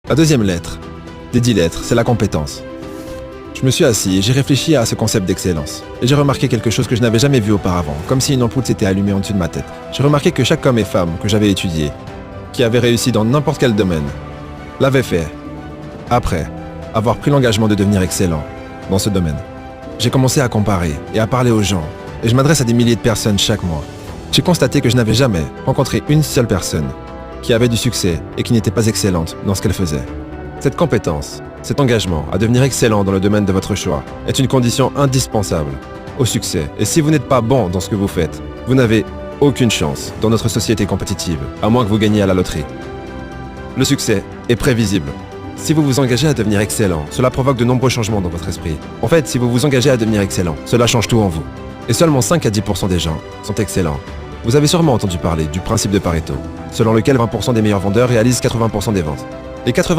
La deuxième lettre, des 10 lettres, c'est la compétence. Je me suis assis et j'ai réfléchi à ce concept d'excellence. Et j'ai remarqué quelque chose que je n'avais jamais vu auparavant, comme si une ampoule s'était allumée en dessus de ma tête. J'ai remarqué que chaque homme et femme que j'avais étudié, qui avait réussi dans n'importe quel domaine, l'avait fait après avoir pris l'engagement de devenir excellent dans ce domaine. J'ai commencé à comparer et à parler aux gens, et je m'adresse à des milliers de personnes chaque mois. J'ai constaté que je n'avais jamais rencontré une seule personne qui avait du succès et qui n'était pas excellente dans ce qu'elle faisait. Cette compétence, cet engagement à devenir excellent dans le domaine de votre choix est une condition indispensable au succès. Et si vous n'êtes pas bon dans ce que vous faites, vous n'avez aucune chance dans notre société compétitive, à moins que vous gagniez à la loterie. Le succès est prévisible. Si vous vous engagez à devenir excellent, cela provoque de nombreux changements dans votre esprit. En fait, si vous vous engagez à devenir excellent, cela change tout en vous. Et seulement 5 à 10% des gens sont excellents. Vous avez sûrement entendu parler du principe de Pareto, selon lequel 20% des meilleurs vendeurs réalisent 80% des ventes. Les 80